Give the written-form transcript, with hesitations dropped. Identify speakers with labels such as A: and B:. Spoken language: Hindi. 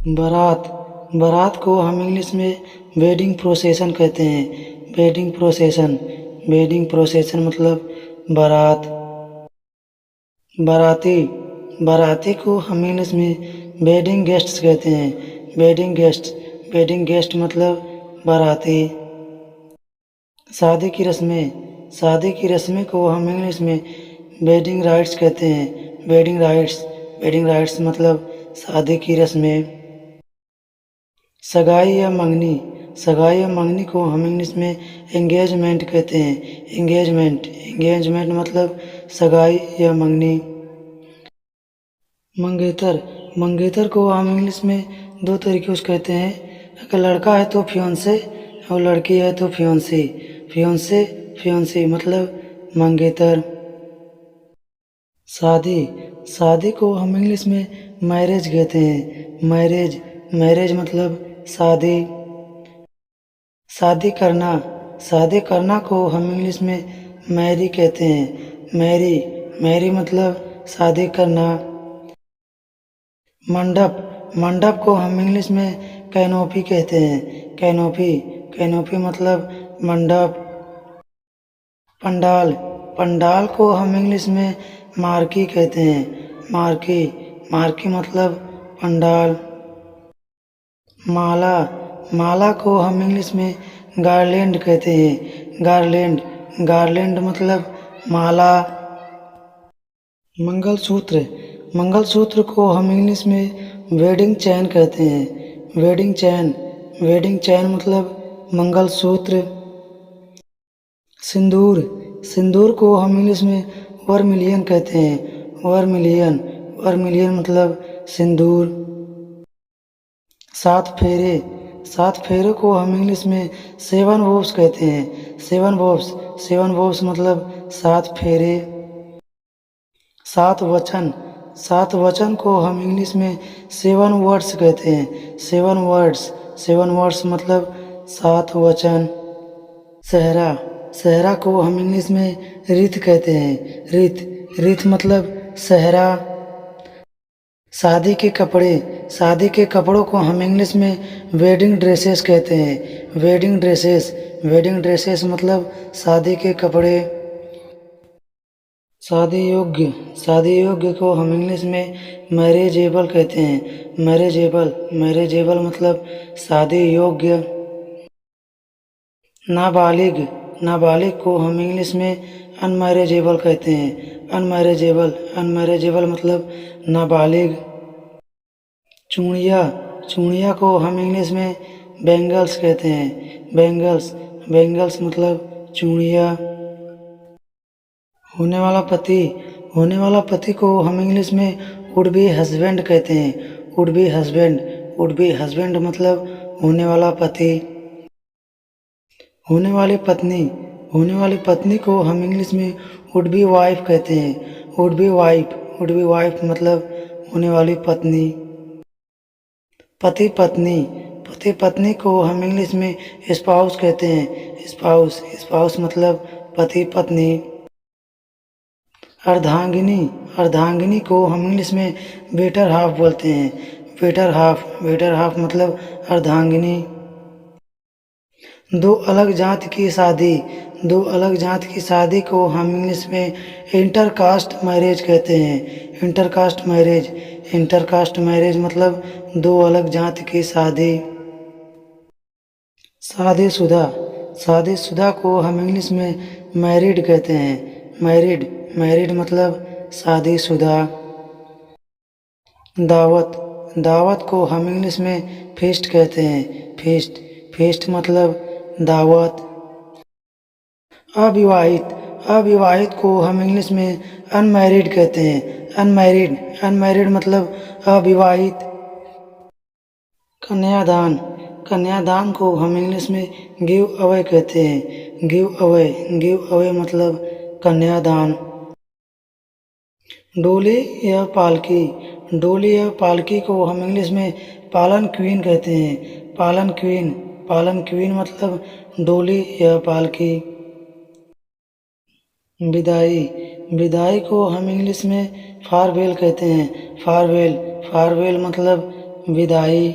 A: बारात। बारात को हम इंग्लिश में वेडिंग प्रोसेशन कहते हैं। Wedding procession. वेडिंग प्रोसेशन मतलब बारात। बाराती। बाराती को हम इंग्लिश में वेडिंग गेस्ट्स कहते हैं। Wedding guest. वेडिंग गेस्ट मतलब बाराती। शादी की रस्में। शादी की रस्में को हम इंग्लिश में वेडिंग राइट्स कहते हैं। Wedding rights. वेडिंग राइट्स मतलब शादी की रस्में। सगाई या मंगनी। सगाई या मंगनी को हम इंग्लिश में एंगेजमेंट कहते हैं। एंगेजमेंट। एंगेजमेंट मतलब सगाई या मंगनी। मंगेतर। मंगेतर को हम इंग्लिश में दो तरीके से कहते हैं। अगर लड़का है तो फियोंसे और लड़की है तो फियोंसी। फियोंसे फियोंसी मतलब मंगेतर। शादी। शादी को हम इंग्लिश में मैरिज कहते हैं। मैरिज। मैरिज मतलब शादी। शादी करना। शादी करना को हम इंग्लिश में मैरी कहते हैं। मैरी। मैरी मतलब शादी करना। मंडप। मंडप को हम इंग्लिश में कैनोपी कहते हैं। कैनोपी। कैनोपी मतलब मंडप। पंडाल। पंडाल को हम इंग्लिश में मार्की कहते हैं। मार्की। मार्की मतलब पंडाल। माला। माला को हम इंग्लिश में गार्लैंड कहते हैं। गार्लैंड। गार्लैंड मतलब माला। मंगलसूत्र। मंगलसूत्र को हम इंग्लिश में वेडिंग चैन कहते हैं। वेडिंग चैन। वेडिंग चैन मतलब मंगलसूत्र। सिंदूर। सिंदूर को हम इंग्लिश में वर्मिलियन कहते हैं। वर्मिलियन। वर्मिलियन मतलब सिंदूर। सात फेरे। सात फेरे को हम इंग्लिश में सेवन वोव्स कहते हैं। सेवन वोव्स। सेवन वोव्स मतलब सात फेरे। सात वचन। सात वचन को हम इंग्लिश में सेवन वर्ड्स कहते हैं। Seven words. सेवन वर्ड्स मतलब सात वचन। सेहरा। सेहरा को हम इंग्लिश में रित कहते हैं। रित। रित मतलब सेहरा। शादी के कपड़े। शादी के कपड़ों को हम इंग्लिश में वेडिंग ड्रेसेस कहते हैं। Wedding dresses. वेडिंग ड्रेसेस मतलब शादी के कपड़े। शादी योग्य। शादी योग्य को हम इंग्लिश में मैरिजेबल कहते हैं। मैरिजेबल। मैरिजेबल मतलब शादी योग्य। नाबालिग। नाबालिग को हम इंग्लिश में अनमैरिजेबल कहते हैं। अनमैरिजेबल। अनमैरिजेबल मतलब नाबालिग। चूड़िया। चूड़िया को हम इंग्लिश में बैंगल्स कहते हैं। बैंगल्स। बैंगल्स मतलब चूड़िया। होने वाला पति। होने वाला पति को हम इंग्लिश में वुड बी हस्बैंड कहते हैं। Would be husband. Would be husband मतलब होने वाला पति। होने वाली पत्नी। होने वाली पत्नी को हम इंग्लिश में वुड बी वाइफ कहते हैं। Would be wife. Would be wife मतलब होने वाली पत्नी। पति पत्नी। पति पत्नी को हम इंग्लिश में स्पाउस कहते हैं। स्पाउस। स्पाउस मतलब पति पत्नी। अर्धांगिनी। अर्धांगिनी को हम इंग्लिश में बेटर हाफ बोलते हैं। Better half. बेटर हाफ मतलब अर्धांगिनी। दो अलग जात की शादी। दो अलग जात की शादी को हम इंग्लिश में इंटरकास्ट मैरिज कहते हैं। Intercaste marriage. इंटरकास्ट मैरिज मतलब दो अलग जात की शादी। शादीशुदा। शादीशुदा को हम इंग्लिश में मैरिड कहते हैं। मैरिड। मैरिड मतलब शादीशुदा। दावत। दावत को हम इंग्लिश में फीस्ट कहते हैं। फीस्ट। फीस्ट मतलब दावत। अविवाहित। अविवाहित को हम इंग्लिश में अनमैरिड कहते हैं। अनमैरिड। अनमैरिड मतलब अविवाहित। कन्यादान। कन्यादान को हम इंग्लिश में गिव अवे कहते हैं। Give away. गिव अवे मतलब कन्यादान। डोली या पालकी। डोली या पालकी को हम इंग्लिश में पालन क्वीन कहते हैं। पालन क्वीन। पालन क्वीन मतलब डोली या पालकी। विदाई। विदाई को हम इंग्लिश में फारवेल कहते हैं। फारवेल। फारवेल मतलब विदाई।